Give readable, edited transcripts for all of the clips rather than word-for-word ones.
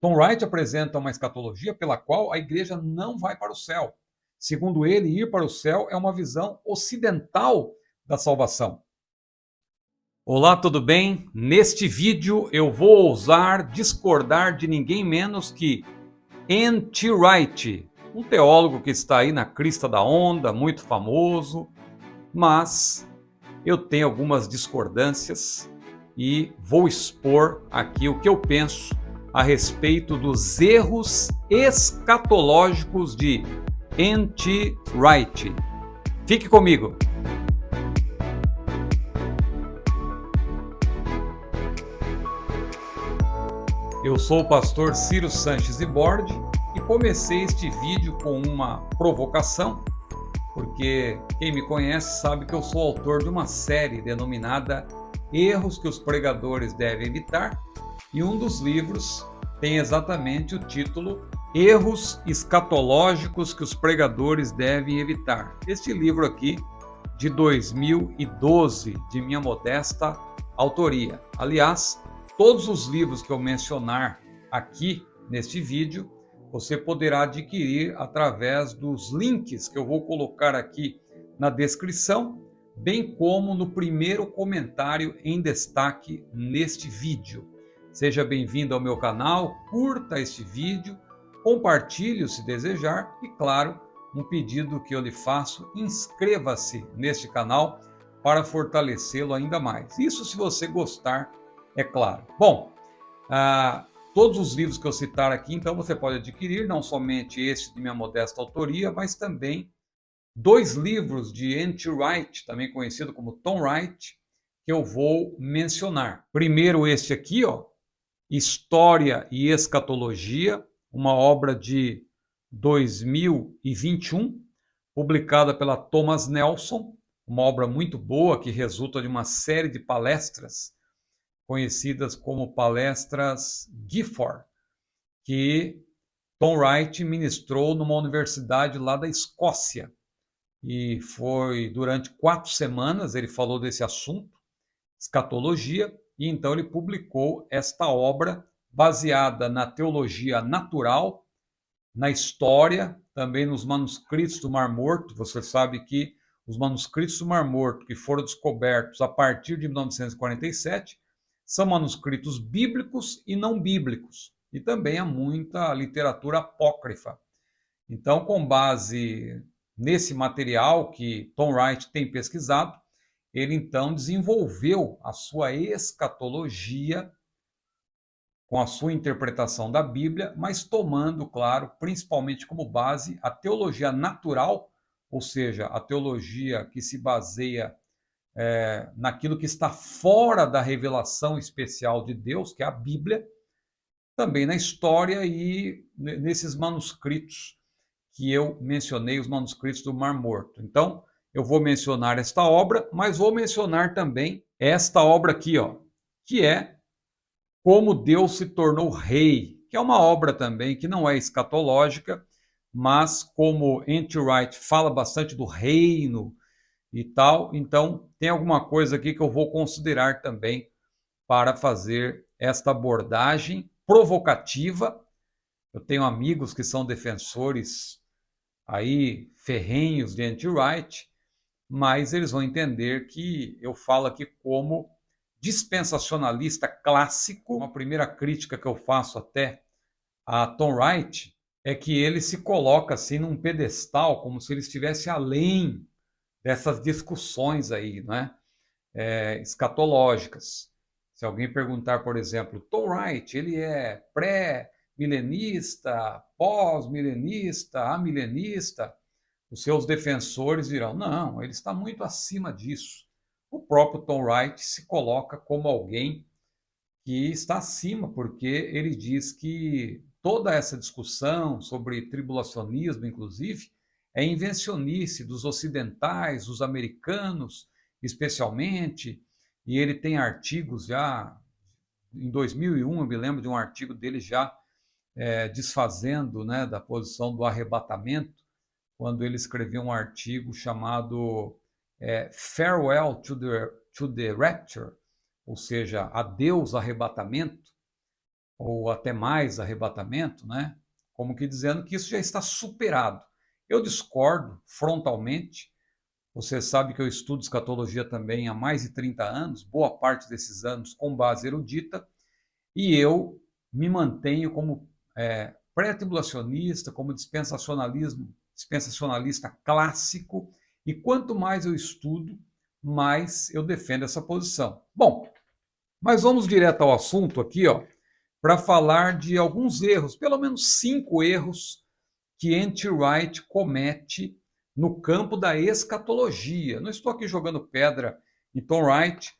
Tom Wright apresenta uma escatologia pela qual a igreja não vai para o céu. Segundo ele, ir para o céu é uma visão ocidental da salvação. Olá, tudo bem? Neste vídeo eu vou ousar discordar de ninguém menos que N.T. Wright, um teólogo que está aí na crista da onda, muito famoso, mas eu tenho algumas discordâncias e vou expor aqui o que eu penso a respeito dos erros escatológicos de N.T. Wright. Fique comigo! Eu sou o pastor Ciro Sanches Iborde e comecei este vídeo com uma provocação, porque quem me conhece sabe que eu sou autor de uma série denominada Erros que os Pregadores Devem Evitar, e um dos livros tem exatamente o título Erros Escatológicos que os Pregadores Devem Evitar. Este livro aqui, de 2012, de minha modesta autoria. Aliás, todos os livros que eu mencionar aqui neste vídeo, você poderá adquirir através dos links que eu vou colocar aqui na descrição, bem como no primeiro comentário em destaque neste vídeo. Seja bem-vindo ao meu canal, curta este vídeo, compartilhe-o se desejar e, claro, um pedido que eu lhe faço, inscreva-se neste canal para fortalecê-lo ainda mais. Isso se você gostar, é claro. Bom, todos os livros que eu citar aqui, então, você pode adquirir, não somente este de minha modesta autoria, mas também dois livros de N.T. Wright, também conhecido como Tom Wright, que eu vou mencionar. Primeiro este aqui, ó, História e Escatologia, uma obra de 2021, publicada pela Thomas Nelson, uma obra muito boa que resulta de uma série de palestras conhecidas como palestras Gifford, que Tom Wright ministrou numa universidade lá da Escócia. E foi durante 4 semanas, ele falou desse assunto, escatologia, e então ele publicou esta obra baseada na teologia natural, na história, também nos manuscritos do Mar Morto. Você sabe que os manuscritos do Mar Morto, que foram descobertos a partir de 1947, são manuscritos bíblicos e não bíblicos. E também há muita literatura apócrifa. Então, com base nesse material que Tom Wright tem pesquisado, ele então desenvolveu a sua escatologia com a sua interpretação da Bíblia, mas tomando, claro, principalmente como base a teologia natural, ou seja, a teologia que se baseia naquilo que está fora da revelação especial de Deus, que é a Bíblia, também na história e nesses manuscritos que eu mencionei, os manuscritos do Mar Morto. Então, eu vou mencionar esta obra, mas vou mencionar também esta obra aqui, ó, que é Como Deus se Tornou Rei, que é uma obra também que não é escatológica, mas como N.T. Wright fala bastante do reino e tal, então tem alguma coisa aqui que eu vou considerar também para fazer esta abordagem provocativa. Eu tenho amigos que são defensores aí ferrenhos de N.T. Wright, mas eles vão entender que eu falo aqui como dispensacionalista clássico. Uma primeira crítica que eu faço até a Tom Wright é que ele se coloca assim num pedestal, como se ele estivesse além dessas discussões aí, né? Escatológicas. Se alguém perguntar, por exemplo, Tom Wright, ele é pré-milenista, pós-milenista, amilenista? Os seus defensores dirão, não, ele está muito acima disso. O próprio Tom Wright se coloca como alguém que está acima, porque ele diz que toda essa discussão sobre tribulacionismo, inclusive, é invencionice dos ocidentais, dos americanos, especialmente, e ele tem artigos já, em 2001, eu me lembro de um artigo dele já desfazendo, né, da posição do arrebatamento, quando ele escreveu um artigo chamado Farewell to the Rapture, ou seja, Adeus Arrebatamento, ou até mais arrebatamento, né? Como que dizendo que isso já está superado. Eu discordo frontalmente. Você sabe que eu estudo escatologia também há mais de 30 anos, boa parte desses anos com base erudita, e eu me mantenho como pré-tribulacionista, como dispensacionalista clássico, e quanto mais eu estudo, mais eu defendo essa posição. Bom, mas vamos direto ao assunto aqui, ó, para falar de alguns erros, pelo menos 5 erros que N.T. Wright comete no campo da escatologia. Não estou aqui jogando pedra em Tom Wright.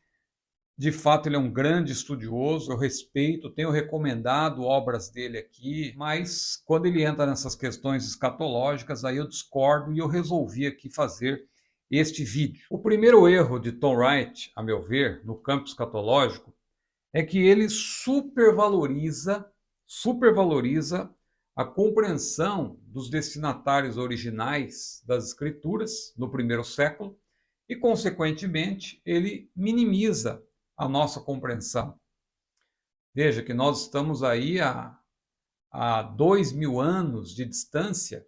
De fato, ele é um grande estudioso, eu respeito, tenho recomendado obras dele aqui, mas quando ele entra nessas questões escatológicas, aí eu discordo e eu resolvi aqui fazer este vídeo. O primeiro erro de Tom Wright, a meu ver, no campo escatológico, é que ele supervaloriza a compreensão dos destinatários originais das Escrituras no primeiro século e, consequentemente, ele minimiza a nossa compreensão. Veja que nós estamos aí há 2000 anos de distância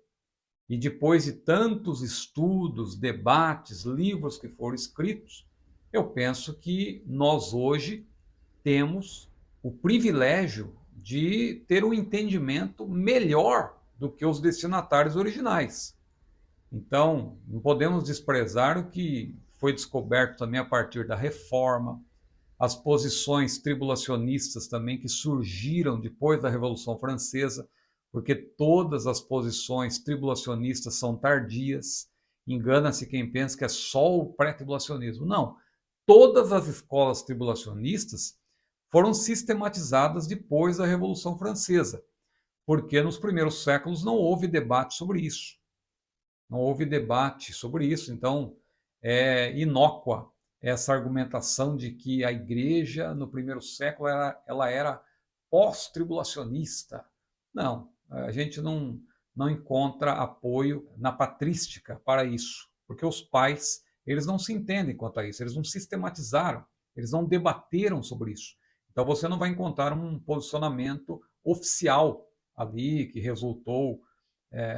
e depois de tantos estudos, debates, livros que foram escritos, eu penso que nós hoje temos o privilégio de ter um entendimento melhor do que os destinatários originais. Então, não podemos desprezar o que foi descoberto também a partir da Reforma, as posições tribulacionistas também que surgiram depois da Revolução Francesa, porque todas as posições tribulacionistas são tardias. Engana-se quem pensa que é só o pré-tribulacionismo. Não, todas as escolas tribulacionistas foram sistematizadas depois da Revolução Francesa, porque nos primeiros séculos não houve debate sobre isso. Não houve debate sobre isso, então é inócua essa argumentação de que a igreja no primeiro século ela era pós-tribulacionista. Não, a gente não encontra apoio na patrística para isso, porque os pais eles não se entendem quanto a isso, eles não sistematizaram, eles não debateram sobre isso. Então você não vai encontrar um posicionamento oficial ali que resultou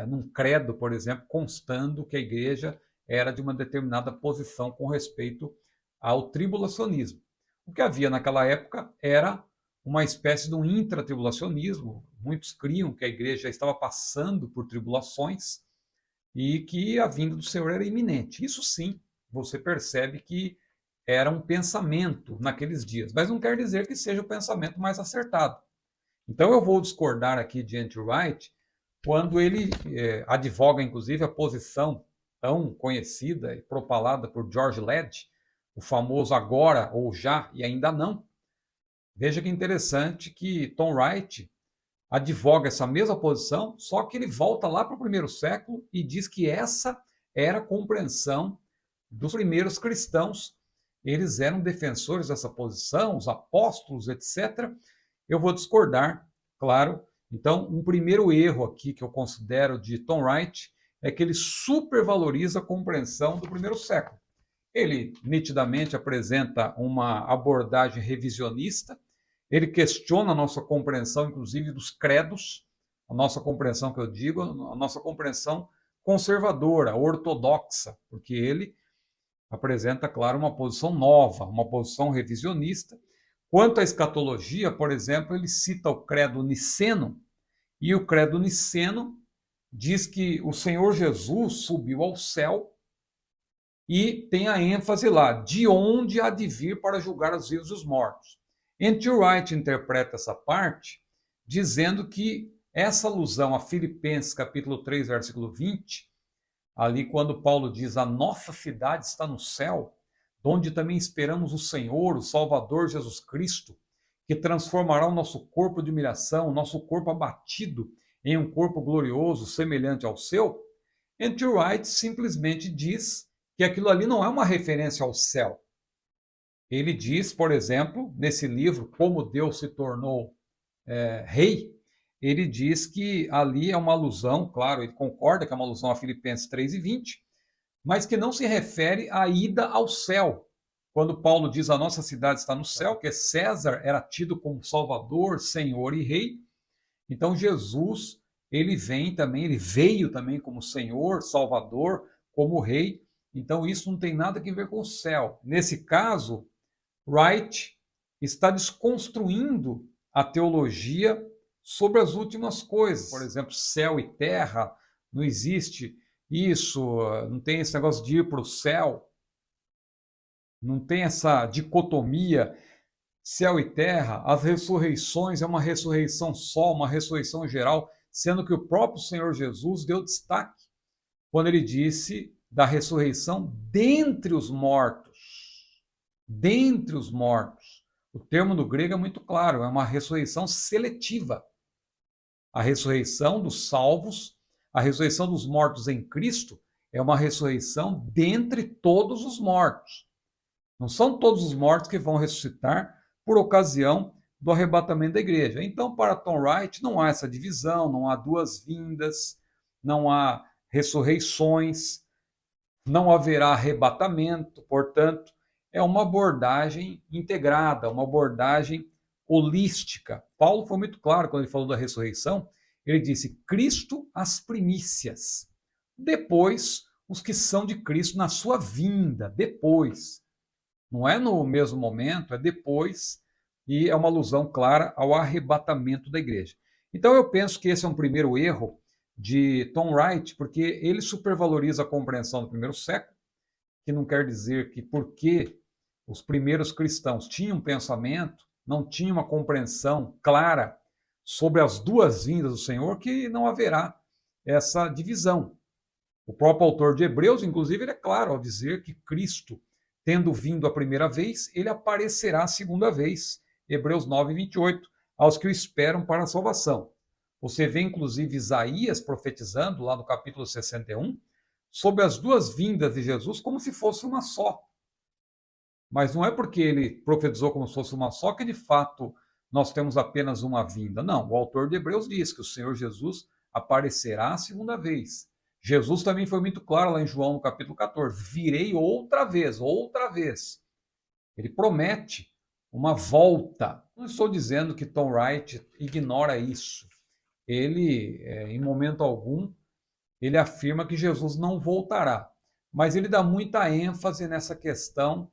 num credo, por exemplo, constando que a igreja era de uma determinada posição com respeito ao tribulacionismo. O que havia naquela época era uma espécie de um intratribulacionismo. Muitos criam que a igreja estava passando por tribulações e que a vinda do Senhor era iminente. Isso sim, você percebe que era um pensamento naqueles dias, mas não quer dizer que seja o pensamento mais acertado. Então eu vou discordar aqui de N.T. Wright quando ele advoga, inclusive, a posição tão conhecida e propalada por George Led, o famoso agora ou já e ainda não. Veja que interessante que Tom Wright advoga essa mesma posição, só que ele volta lá para o primeiro século e diz que essa era a compreensão dos primeiros cristãos. Eles eram defensores dessa posição, os apóstolos, etc. Eu vou discordar, claro. Então, um primeiro erro aqui que eu considero de Tom Wright é que ele supervaloriza a compreensão do primeiro século. Ele nitidamente apresenta uma abordagem revisionista, ele questiona a nossa compreensão, inclusive, dos credos, a nossa compreensão, que eu digo, a nossa compreensão conservadora, ortodoxa, porque ele apresenta, claro, uma posição nova, uma posição revisionista. Quanto à escatologia, por exemplo, ele cita o credo niceno, e o credo niceno diz que o Senhor Jesus subiu ao céu e tem a ênfase lá, de onde há de vir para julgar os vivos e os mortos. N.T. Wright interpreta essa parte dizendo que essa alusão a Filipenses capítulo 3, versículo 20, ali quando Paulo diz a nossa cidade está no céu, onde também esperamos o Senhor, o Salvador Jesus Cristo, que transformará o nosso corpo de humilhação, o nosso corpo abatido, em um corpo glorioso, semelhante ao seu. N.T. Wright simplesmente diz que aquilo ali não é uma referência ao céu. Ele diz, por exemplo, nesse livro, Como Deus se Tornou Rei, ele diz que ali é uma alusão, claro, ele concorda que é uma alusão a Filipenses 3:20, mas que não se refere à ida ao céu, quando Paulo diz a nossa cidade está no céu, que César era tido como Salvador, Senhor e Rei, então Jesus, ele veio também como Senhor, Salvador, como Rei, então isso não tem nada a ver com o céu. Nesse caso, Wright está desconstruindo a teologia sobre as últimas coisas. Por exemplo, céu e terra, não existe isso, não tem esse negócio de ir para o céu, não tem essa dicotomia céu e terra. As ressurreições é uma ressurreição só, uma ressurreição geral, sendo que o próprio Senhor Jesus deu destaque quando ele disse da ressurreição dentre os mortos. Dentre os mortos. O termo no grego é muito claro, é uma ressurreição seletiva. A ressurreição dos salvos, a ressurreição dos mortos em Cristo, é uma ressurreição dentre todos os mortos. Não são todos os mortos que vão ressuscitar por ocasião do arrebatamento da igreja. Então, para Tom Wright, não há essa divisão, não há duas vindas, não há ressurreições, não haverá arrebatamento, portanto, é uma abordagem integrada, uma abordagem holística. Paulo foi muito claro quando ele falou da ressurreição, ele disse: Cristo as primícias, depois os que são de Cristo na sua vinda, depois. Não é no mesmo momento, é depois, e é uma alusão clara ao arrebatamento da igreja. Então eu penso que esse é um primeiro erro de Tom Wright, porque ele supervaloriza a compreensão do primeiro século, que não quer dizer que porque os primeiros cristãos tinham um pensamento, não tinham uma compreensão clara sobre as duas vindas do Senhor, que não haverá essa divisão. O próprio autor de Hebreus, inclusive, ele é claro ao dizer que Cristo, tendo vindo a primeira vez, ele aparecerá a segunda vez. Hebreus 9, 28, aos que o esperam para a salvação. Você vê, inclusive, Isaías profetizando, lá no capítulo 61, sobre as duas vindas de Jesus como se fosse uma só. Mas não é porque ele profetizou como se fosse uma só que, de fato, nós temos apenas uma vinda. Não, o autor de Hebreus diz que o Senhor Jesus aparecerá a segunda vez. Jesus também foi muito claro lá em João, no capítulo 14, virei outra vez, outra vez. Ele promete uma volta. Não estou dizendo que Tom Wright ignora isso. Ele, em momento algum, ele afirma que Jesus não voltará. Mas ele dá muita ênfase nessa questão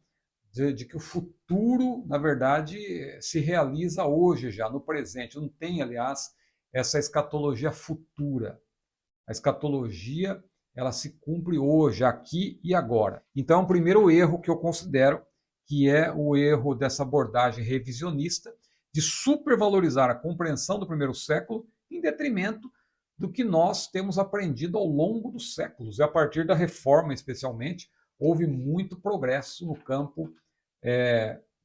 de que o futuro, na verdade, se realiza hoje já, no presente. Não tem, aliás, essa escatologia futura. A escatologia, ela se cumpre hoje, aqui e agora. Então, o primeiro erro que eu considero que é o erro dessa abordagem revisionista de supervalorizar a compreensão do primeiro século em detrimento do que nós temos aprendido ao longo dos séculos. E a partir da Reforma, especialmente, houve muito progresso no campo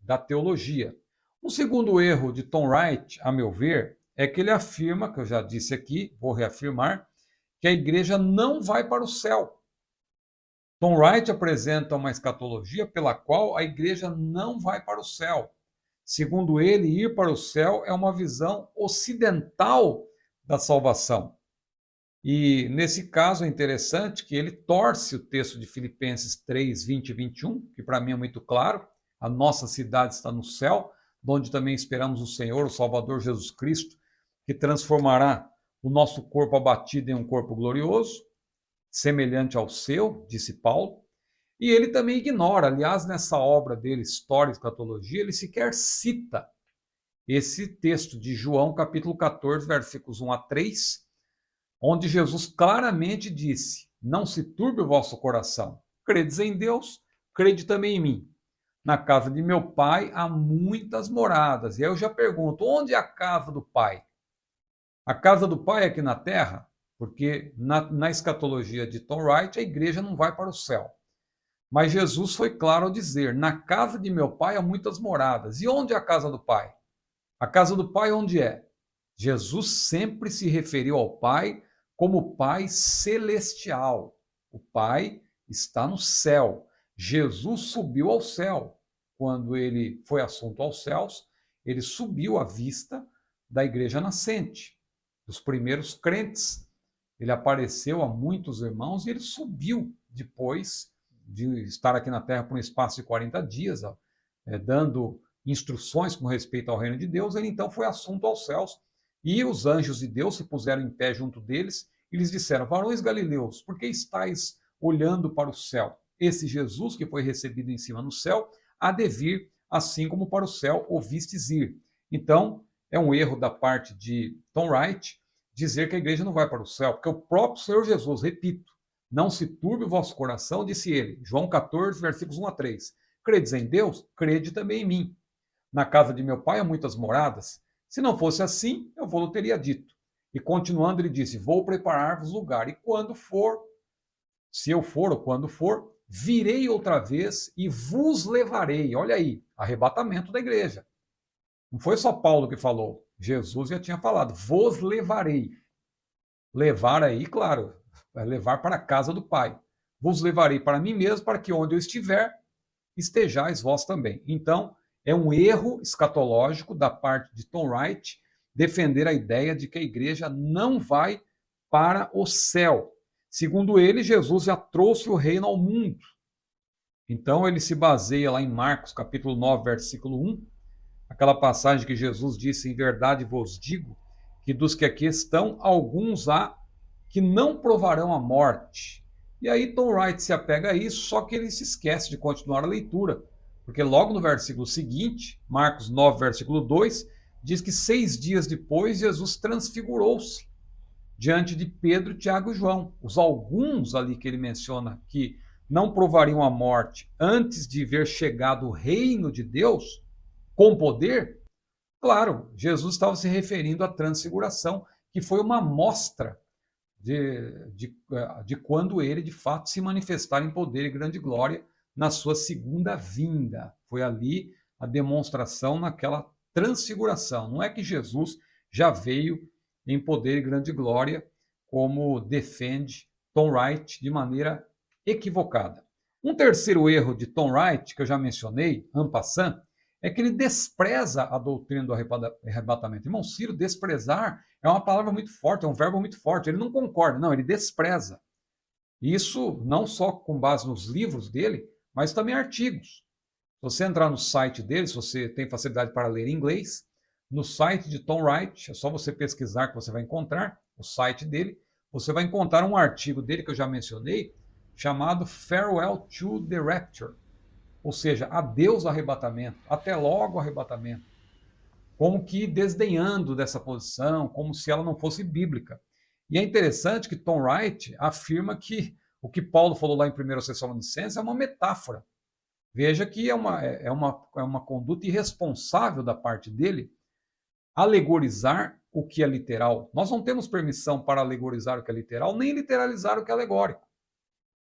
da teologia. O segundo erro de Tom Wright, a meu ver, é que ele afirma, que eu já disse aqui, vou reafirmar, que a igreja não vai para o céu. Tom Wright apresenta uma escatologia pela qual a igreja não vai para o céu. Segundo ele, ir para o céu é uma visão ocidental da salvação. E nesse caso é interessante que ele torce o texto de Filipenses 3, 20 e 21, que para mim é muito claro, a nossa cidade está no céu, onde também esperamos o Senhor, o Salvador Jesus Cristo, que transformará o nosso corpo abatido em um corpo glorioso, semelhante ao seu, disse Paulo. E ele também ignora, aliás, nessa obra dele, História e Escatologia, ele sequer cita esse texto de João, capítulo 14, versículos 1 a 3, onde Jesus claramente disse: não se turbe o vosso coração, credes em Deus, crede também em mim. Na casa de meu pai há muitas moradas. E aí eu já pergunto, onde é a casa do pai? A casa do pai é aqui na terra? Porque na escatologia de Tom Wright, a igreja não vai para o céu. Mas Jesus foi claro ao dizer: na casa de meu pai há muitas moradas. E onde é a casa do pai? A casa do pai onde é? Jesus sempre se referiu ao pai como Pai celestial. O Pai está no céu. Jesus subiu ao céu. Quando ele foi assunto aos céus, ele subiu à vista da igreja nascente, dos primeiros crentes. Ele apareceu a muitos irmãos e ele subiu depois de estar aqui na Terra por um espaço de 40 dias, dando instruções com respeito ao reino de Deus, ele então foi assunto aos céus, e os anjos de Deus se puseram em pé junto deles, e lhes disseram: varões galileus, por que estáis olhando para o céu? Esse Jesus que foi recebido em cima no céu, há de vir, assim como para o céu o vistes ir. Então, é um erro da parte de Tom Wright dizer que a igreja não vai para o céu, porque o próprio Senhor Jesus, repito, não se turbe o vosso coração, disse ele, João 14, versículos 1 a 3. Credes em Deus? Crede também em mim. Na casa de meu pai há muitas moradas. Se não fosse assim, eu vou-lo teria dito. E continuando, ele disse: vou preparar-vos lugar. E quando for, se eu for ou quando for, virei outra vez e vos levarei. Olha aí, arrebatamento da igreja. Não foi só Paulo que falou. Jesus já tinha falado: vos levarei. Levar aí, claro, é levar para a casa do Pai. Vos levarei para mim mesmo, para que onde eu estiver, estejais vós também. Então, é um erro escatológico da parte de Tom Wright defender a ideia de que a igreja não vai para o céu. Segundo ele, Jesus já trouxe o reino ao mundo. Então, ele se baseia lá em Marcos, capítulo 9, versículo 1, aquela passagem que Jesus disse: em verdade vos digo, que dos que aqui estão, alguns há que não provarão a morte. E aí Tom Wright se apega a isso, só que ele se esquece de continuar a leitura, porque logo no versículo seguinte, Marcos 9, versículo 2, diz que 6 dias depois Jesus transfigurou-se diante de Pedro, Tiago e João. Os alguns ali que ele menciona que não provariam a morte antes de ver chegado o reino de Deus com poder, claro, Jesus estava se referindo à transfiguração, que foi uma amostra de quando ele, de fato, se manifestar em poder e grande glória na sua segunda vinda. Foi ali a demonstração naquela transfiguração. Não é que Jesus já veio em poder e grande glória, como defende Tom Wright de maneira equivocada. Um terceiro erro de Tom Wright, que eu já mencionei, en passant, é que ele despreza a doutrina do arrebatamento. Irmão Ciro, desprezar é uma palavra muito forte, é um verbo muito forte. Ele não concorda, não, ele despreza. Isso não só com base nos livros dele, mas também artigos. Se você entrar no site dele, se você tem facilidade para ler inglês, no site de Tom Wright, é só você pesquisar que você vai encontrar o site dele, você vai encontrar um artigo dele que eu já mencionei, chamado Farewell to the Rapture. Ou seja, adeus arrebatamento, até logo arrebatamento. Como que desdenhando dessa posição, como se ela não fosse bíblica. E é interessante que Tom Wright afirma que o que Paulo falou lá em 1 Tessalonicenses é uma metáfora. Veja que é uma conduta irresponsável da parte dele alegorizar o que é literal. Nós não temos permissão para alegorizar o que é literal, nem literalizar o que é alegórico.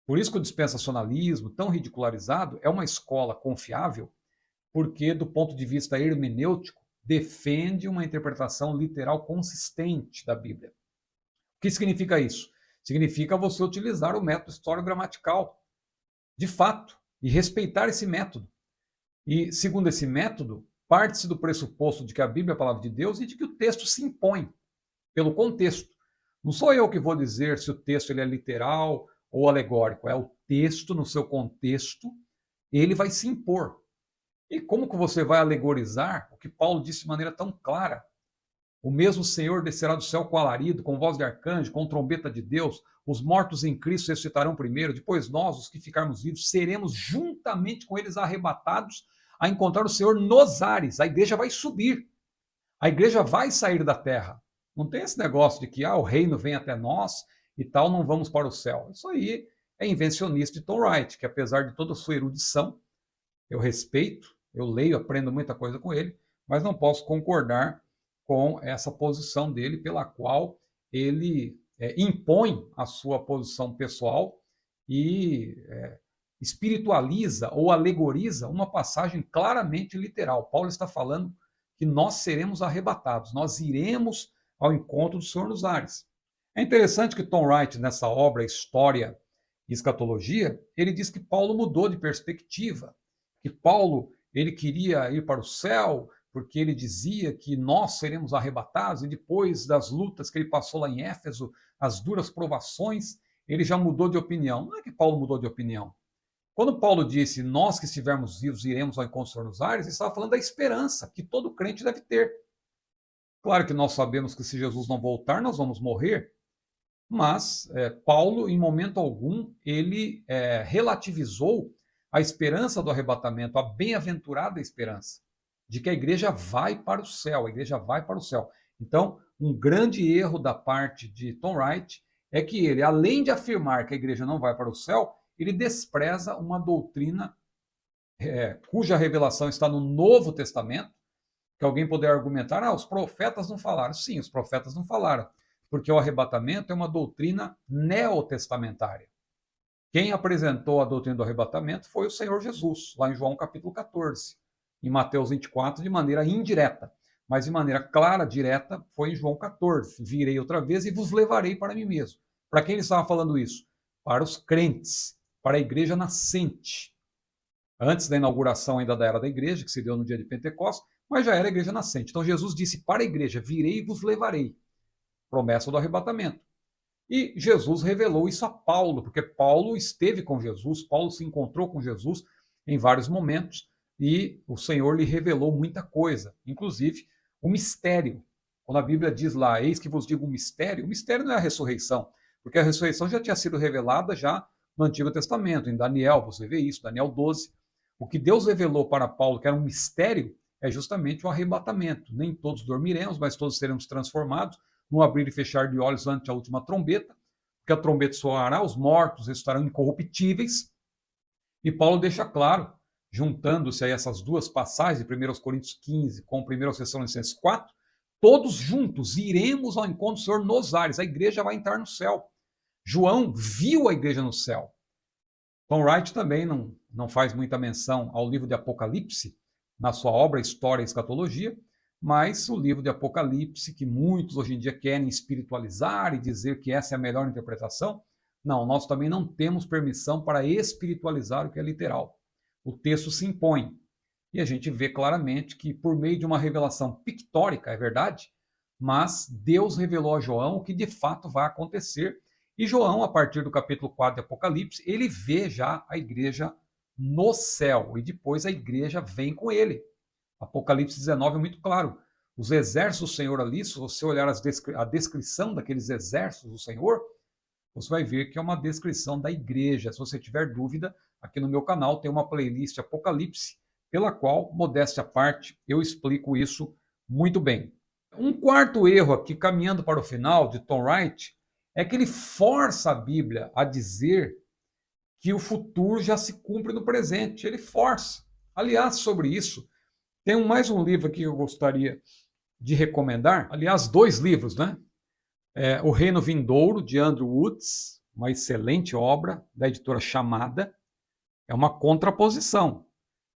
Por isso que o dispensacionalismo, tão ridicularizado, é uma escola confiável, porque, do ponto de vista hermenêutico, defende uma interpretação literal consistente da Bíblia. O que significa isso? Significa você utilizar o método histórico-gramatical, de fato, e respeitar esse método. E, segundo esse método, parte-se do pressuposto de que a Bíblia é a palavra de Deus e de que o texto se impõe pelo contexto. Não sou eu que vou dizer se o texto ele é literal ou alegórico, é o texto no seu contexto, ele vai se impor. E como que você vai alegorizar o que Paulo disse de maneira tão clara? O mesmo Senhor descerá do céu com alarido, com voz de arcanjo, com trombeta de Deus, os mortos em Cristo ressuscitarão primeiro, depois nós, os que ficarmos vivos, seremos juntamente com eles arrebatados a encontrar o Senhor nos ares. A igreja vai subir, a igreja vai sair da terra. Não tem esse negócio de que o reino vem até nós e tal, não vamos para o céu. Isso aí é invencionista de Tom Wright, que apesar de toda a sua erudição, eu respeito, eu leio, aprendo muita coisa com ele, mas não posso concordar com essa posição dele, pela qual ele impõe a sua posição pessoal e espiritualiza ou alegoriza uma passagem claramente literal. Paulo está falando que nós seremos arrebatados, nós iremos ao encontro do Senhor nos ares. É interessante que Tom Wright, nessa obra História e Escatologia, ele diz que Paulo mudou de perspectiva, que Paulo ele queria ir para o céu, porque ele dizia que nós seremos arrebatados, e depois das lutas que ele passou lá em Éfeso, as duras provações, ele já mudou de opinião. Não é que Paulo mudou de opinião. Quando Paulo disse, nós que estivermos vivos iremos ao encontro do Senhor nos ares, ele estava falando da esperança que todo crente deve ter. Claro que nós sabemos que se Jesus não voltar, nós vamos morrer, mas Paulo, em momento algum, ele relativizou a esperança do arrebatamento, a bem-aventurada esperança, de que a igreja vai para o céu, a igreja vai para o céu. Então, um grande erro da parte de Tom Wright é que ele, além de afirmar que a igreja não vai para o céu, ele despreza uma doutrina cuja revelação está no Novo Testamento, que alguém poder argumentar, os profetas não falaram. Sim, os profetas não falaram, porque o arrebatamento é uma doutrina neotestamentária. Quem apresentou a doutrina do arrebatamento foi o Senhor Jesus, lá em João capítulo 14. Em Mateus 24, de maneira indireta, mas de maneira clara, direta, foi em João 14. Virei outra vez e vos levarei para mim mesmo. Para quem ele estava falando isso? Para os crentes, para a igreja nascente. Antes da inauguração ainda da era da igreja, que se deu no dia de Pentecostes, mas já era a igreja nascente. Então Jesus disse para a igreja, virei e vos levarei. Promessa do arrebatamento. E Jesus revelou isso a Paulo, porque Paulo esteve com Jesus, Paulo se encontrou com Jesus em vários momentos, e o Senhor lhe revelou muita coisa, inclusive o mistério. Quando a Bíblia diz lá, eis que vos digo o mistério não é a ressurreição, porque a ressurreição já tinha sido revelada já no Antigo Testamento, em Daniel, você vê isso, Daniel 12. O que Deus revelou para Paulo, que era um mistério, é justamente o arrebatamento. Nem todos dormiremos, mas todos seremos transformados, no abrir e fechar de olhos ante a última trombeta, porque a trombeta soará, os mortos estarão incorruptíveis. E Paulo deixa claro, juntando-se a essas duas passagens, de 1 Coríntios 15 com 1 Tessalonicenses 4, todos juntos iremos ao encontro do Senhor nos ares. A igreja vai entrar no céu. João viu a igreja no céu. Tom Wright também não faz muita menção ao livro de Apocalipse, na sua obra História e Escatologia, mas o livro de Apocalipse, que muitos hoje em dia querem espiritualizar e dizer que essa é a melhor interpretação, não, nós também não temos permissão para espiritualizar o que é literal. O texto se impõe. E a gente vê claramente que, por meio de uma revelação pictórica, é verdade, mas Deus revelou a João o que de fato vai acontecer. E João, a partir do capítulo 4 de Apocalipse, ele vê já a igreja no céu, e depois a igreja vem com ele. Apocalipse 19 é muito claro. Os exércitos do Senhor ali, se você olhar a descrição daqueles exércitos do Senhor, você vai ver que é uma descrição da igreja. Se você tiver dúvida, aqui no meu canal tem uma playlist Apocalipse, pela qual, modéstia à parte, eu explico isso muito bem. Um quarto erro aqui, caminhando para o final, de Tom Wright, é que ele força a Bíblia a dizer que o futuro já se cumpre no presente. Ele força. Aliás, sobre isso, tem mais um livro aqui que eu gostaria de recomendar. Aliás, 2 livros, né? O Reino Vindouro, de Andrew Woods, uma excelente obra da editora Chamada. É uma contraposição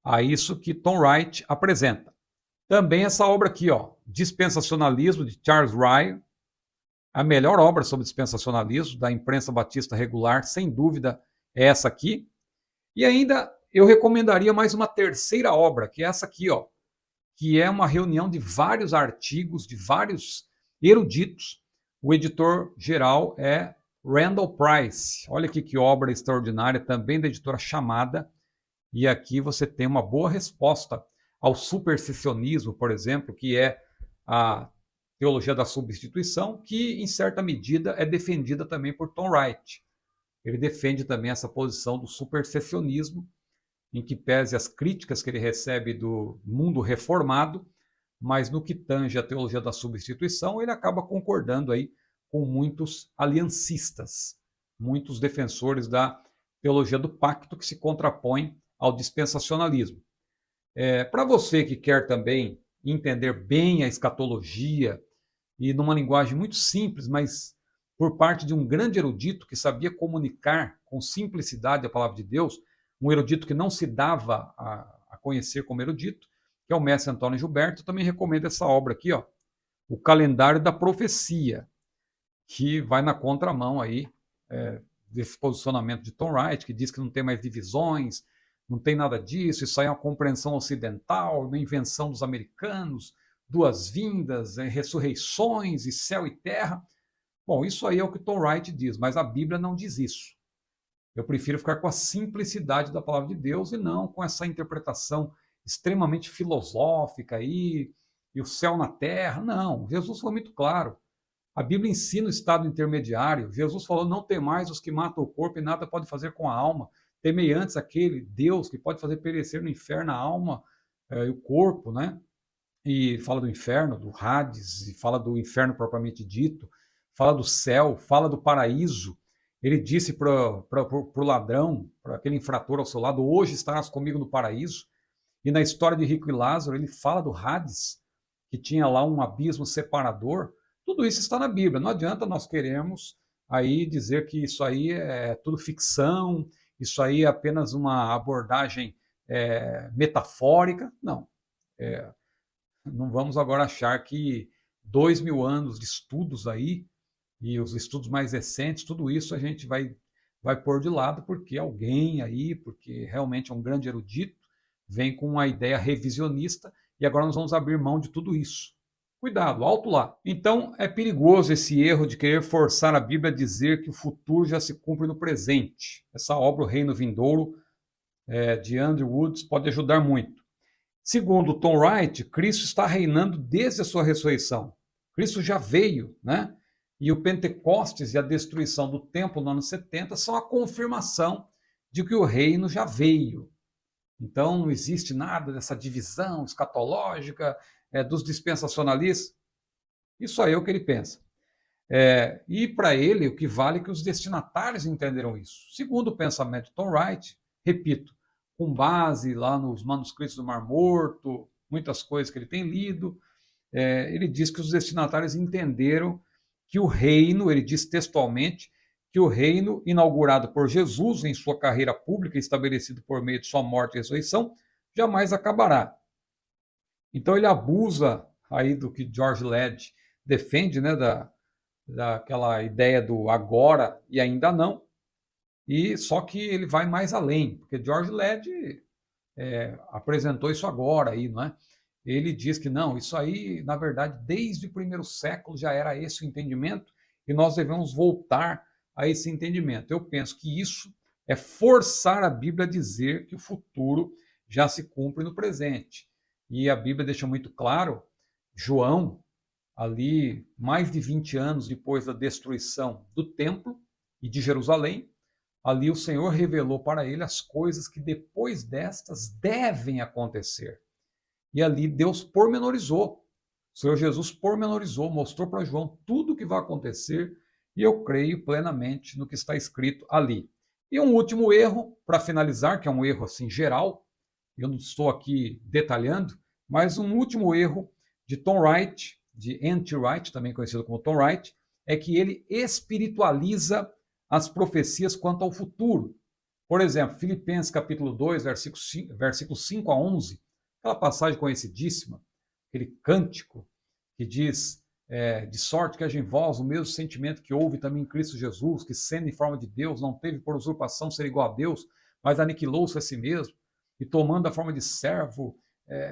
a isso que Tom Wright apresenta. Também essa obra aqui, Dispensacionalismo, de Charles Ryle, a melhor obra sobre dispensacionalismo da imprensa batista regular, sem dúvida, é essa aqui. E ainda eu recomendaria mais uma terceira obra, que é essa aqui, que é uma reunião de vários artigos, de vários eruditos. O editor geral é Randall Price. Olha aqui que obra extraordinária, também da editora Chamada. E aqui você tem uma boa resposta ao supersessionismo, por exemplo, que é a teologia da substituição, que em certa medida é defendida também por Tom Wright. Ele defende também essa posição do supersessionismo, em que pese as críticas que ele recebe do mundo reformado, mas no que tange a teologia da substituição, ele acaba concordando aí com muitos aliancistas, muitos defensores da teologia do pacto que se contrapõe ao dispensacionalismo. Para você que quer também entender bem a escatologia e numa linguagem muito simples, mas por parte de um grande erudito que sabia comunicar com simplicidade a palavra de Deus, um erudito que não se dava a conhecer como erudito, que é o mestre Antônio Gilberto. Eu também recomendo essa obra aqui, O Calendário da Profecia, que vai na contramão aí desse posicionamento de Tom Wright, que diz que não tem mais divisões, não tem nada disso, isso aí é uma compreensão ocidental, uma invenção dos americanos, 2 vindas, ressurreições e céu e terra. Bom, isso aí é o que Tom Wright diz, mas a Bíblia não diz isso. Eu prefiro ficar com a simplicidade da palavra de Deus e não com essa interpretação extremamente filosófica aí, e o céu na terra. Não, Jesus foi muito claro. A Bíblia ensina o estado intermediário. Jesus falou: não temais os que matam o corpo e nada pode fazer com a alma. Temei antes aquele Deus que pode fazer perecer no inferno a alma e o corpo, né? E fala do inferno, do Hades, e fala do inferno propriamente dito, fala do céu, fala do paraíso. Ele disse para o ladrão, para aquele infrator ao seu lado: hoje estarás comigo no paraíso. E na história de Rico e Lázaro, ele fala do Hades, que tinha lá um abismo separador. Tudo isso está na Bíblia. Não adianta nós queremos aí dizer que isso aí é tudo ficção, isso aí é apenas uma abordagem metafórica. Não. Não vamos agora achar que 2000 anos de estudos aí, e os estudos mais recentes, tudo isso a gente vai pôr de lado porque alguém aí, porque realmente é um grande erudito, vem com uma ideia revisionista e agora nós vamos abrir mão de tudo isso. Cuidado, alto lá. Então é perigoso esse erro de querer forçar a Bíblia a dizer que o futuro já se cumpre no presente. Essa obra, O Reino Vindouro, de Andrew Woods, pode ajudar muito. Segundo Tom Wright, Cristo está reinando desde a sua ressurreição. Cristo já veio, né? E o Pentecostes e a destruição do templo no ano 70 são a confirmação de que o reino já veio. Então não existe nada dessa divisão escatológica dos dispensacionalistas. Isso aí é o que ele pensa. E para ele o que vale é que os destinatários entenderam isso. Segundo o pensamento de Tom Wright, repito, com base lá nos manuscritos do Mar Morto, muitas coisas que ele tem lido, ele diz que os destinatários entenderam que o reino, ele diz textualmente, que o reino inaugurado por Jesus em sua carreira pública, estabelecido por meio de sua morte e ressurreição, jamais acabará. Então ele abusa aí do que George Led defende, né, daquela ideia do agora e ainda não, e só que ele vai mais além, porque George Led apresentou isso agora aí, não é? Ele diz que não, isso aí, na verdade, desde o primeiro século já era esse o entendimento e nós devemos voltar a esse entendimento. Eu penso que isso é forçar a Bíblia a dizer que o futuro já se cumpre no presente. E a Bíblia deixa muito claro, João, ali mais de 20 anos depois da destruição do templo e de Jerusalém, ali o Senhor revelou para ele as coisas que depois destas devem acontecer. E ali Deus pormenorizou. O Senhor Jesus pormenorizou, mostrou para João tudo o que vai acontecer, e eu creio plenamente no que está escrito ali. E um último erro, para finalizar, que é um erro assim geral, eu não estou aqui detalhando, mas um último erro de Tom Wright, de N.T. Wright, também conhecido como Tom Wright, é que ele espiritualiza as profecias quanto ao futuro. Por exemplo, Filipenses capítulo 2, versículos 5 a 11, aquela passagem conhecidíssima, aquele cântico que diz, de sorte que haja em vós o mesmo sentimento que houve também em Cristo Jesus, que sendo em forma de Deus, não teve por usurpação ser igual a Deus, mas aniquilou-se a si mesmo, e tomando a forma de servo,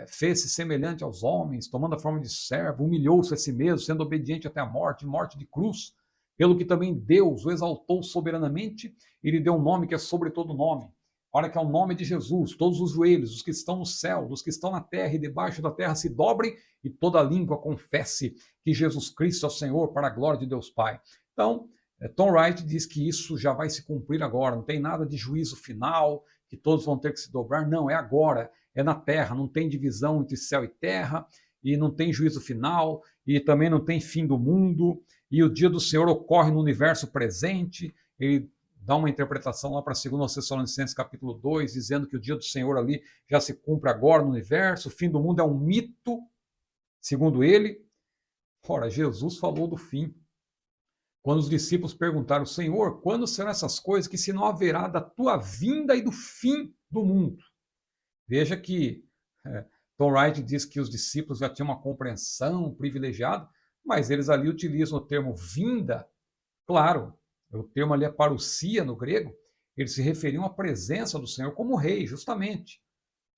fez-se semelhante aos homens, tomando a forma de servo, humilhou-se a si mesmo, sendo obediente até a morte de cruz, pelo que também Deus o exaltou soberanamente e lhe deu um nome que é sobre todo nome, para que ao nome de Jesus todos os joelhos, os que estão no céu, os que estão na terra e debaixo da terra se dobrem e toda língua confesse que Jesus Cristo é o Senhor, para a glória de Deus Pai. Então, Tom Wright diz que isso já vai se cumprir agora, não tem nada de juízo final, que todos vão ter que se dobrar, não, é agora, é na terra, não tem divisão entre céu e terra, e não tem juízo final, e também não tem fim do mundo, e o dia do Senhor ocorre no universo presente. Ele dá uma interpretação lá para 2 Tessalonicenses capítulo 2, dizendo que o dia do Senhor ali já se cumpre agora no universo, o fim do mundo é um mito, segundo ele. Ora, Jesus falou do fim. Quando os discípulos perguntaram, Senhor, quando serão essas coisas, que se não haverá da tua vinda e do fim do mundo? Veja que Tom Wright diz que os discípulos já tinham uma compreensão privilegiada, mas eles ali utilizam o termo vinda. Claro, o termo ali é parousia no grego, eles se referiam à presença do Senhor como rei, justamente.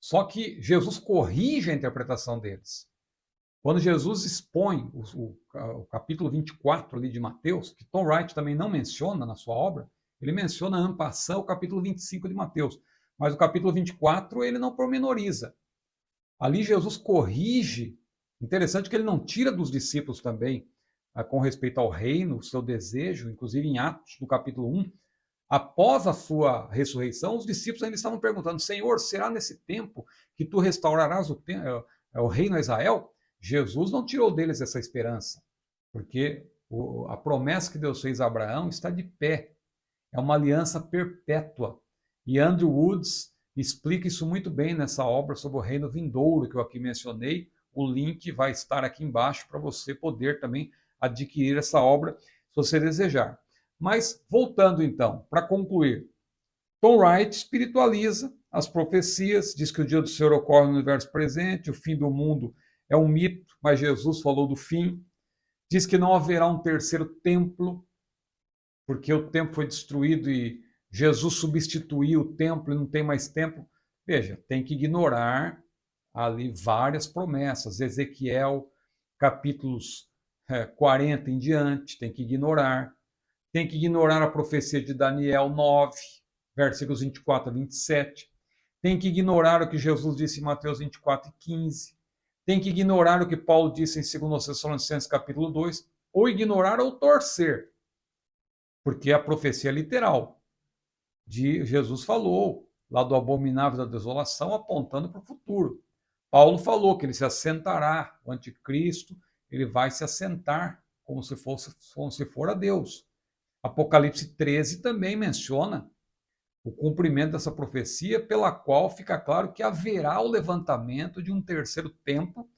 Só que Jesus corrige a interpretação deles. Quando Jesus expõe o capítulo 24 ali de Mateus, que Tom Wright também não menciona na sua obra, Ele menciona en passant o capítulo 25 de Mateus, mas o capítulo 24 ele não pormenoriza. Ali Jesus corrige, interessante que ele não tira dos discípulos também, com respeito ao reino, o seu desejo, inclusive em Atos, no capítulo 1, após a sua ressurreição, os discípulos ainda estavam perguntando, Senhor, será nesse tempo que tu restaurarás o reino a Israel? Jesus não tirou deles essa esperança, porque a promessa que Deus fez a Abraão está de pé, é uma aliança perpétua. E Andrew Woods explica isso muito bem nessa obra sobre o reino vindouro que eu aqui mencionei. O link vai estar aqui embaixo para você poder também adquirir essa obra, se você desejar. Mas, voltando então, para concluir, Tom Wright espiritualiza as profecias, diz que o dia do Senhor ocorre no universo presente, o fim do mundo é um mito, mas Jesus falou do fim. Diz que não haverá um terceiro templo, porque o templo foi destruído e Jesus substituiu o templo e não tem mais templo. Veja, tem que ignorar ali várias promessas. Ezequiel, capítulos 40 em diante, tem que ignorar. Tem que ignorar a profecia de Daniel 9, versículos 24 a 27. Tem que ignorar o que Jesus disse em Mateus 24 e 15. Tem que ignorar o que Paulo disse em 2 Tessalonicenses capítulo 2, ou ignorar ou torcer, porque a profecia é literal. Jesus falou lá do abominável da desolação, apontando para o futuro. Paulo falou que ele se assentará, o anticristo, ele vai se assentar como se for a Deus. Apocalipse 13 também menciona o cumprimento dessa profecia, pela qual fica claro que haverá o levantamento de um terceiro templo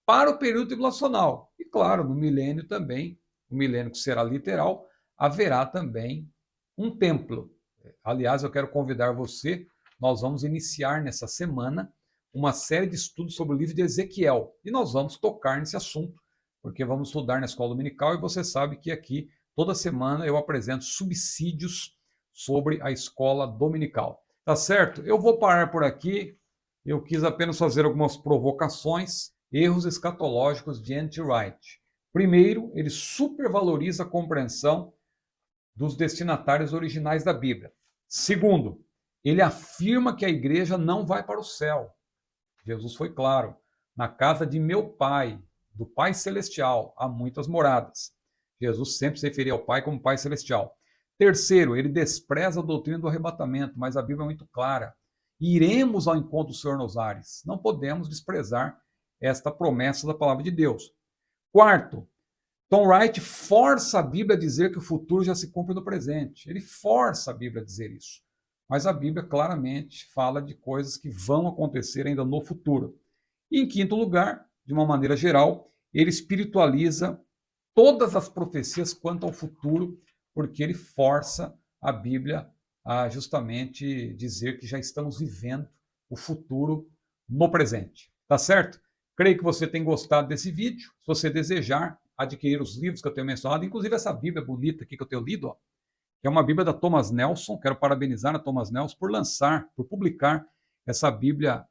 para o período tribulacional. E claro, no milênio também, o milênio que será literal, haverá também um templo. Aliás, eu quero convidar você, nós vamos iniciar nessa semana uma série de estudos sobre o livro de Ezequiel. E nós vamos tocar nesse assunto, porque vamos estudar na escola dominical e você sabe que aqui, toda semana, eu apresento subsídios sobre a escola dominical. Tá certo? Eu vou parar por aqui. Eu quis apenas fazer algumas provocações. Erros escatológicos de N.T. Wright. Primeiro, ele supervaloriza a compreensão dos destinatários originais da Bíblia. Segundo, ele afirma que a igreja não vai para o céu. Jesus foi claro, na casa de meu Pai, do Pai Celestial, há muitas moradas. Jesus sempre se referia ao Pai como Pai Celestial. Terceiro, ele despreza a doutrina do arrebatamento, mas a Bíblia é muito clara. Iremos ao encontro do Senhor nos ares. Não podemos desprezar esta promessa da palavra de Deus. Quarto, Tom Wright força a Bíblia a dizer que o futuro já se cumpre no presente. Ele força a Bíblia a dizer isso. Mas a Bíblia claramente fala de coisas que vão acontecer ainda no futuro. E em quinto lugar, de uma maneira geral, ele espiritualiza todas as profecias quanto ao futuro, porque ele força a Bíblia a justamente dizer que já estamos vivendo o futuro no presente. Tá certo? Creio que você tem gostado desse vídeo. Se você desejar adquirir os livros que eu tenho mencionado, inclusive essa Bíblia bonita aqui que eu tenho lido, ó, que é uma Bíblia da Thomas Nelson. Quero parabenizar a Thomas Nelson por publicar essa Bíblia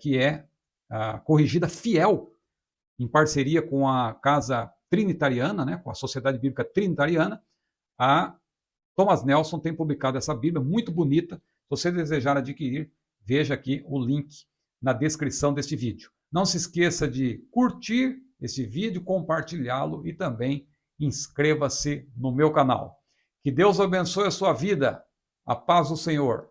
que é a corrigida fiel, em parceria com a Casa Trinitariana, né, com a Sociedade Bíblica Trinitariana. A Thomas Nelson tem publicado essa Bíblia muito bonita. Se você desejar adquirir, veja aqui o link na descrição deste vídeo. Não se esqueça de curtir esse vídeo, compartilhá-lo e também inscreva-se no meu canal. Que Deus abençoe a sua vida. A paz do Senhor.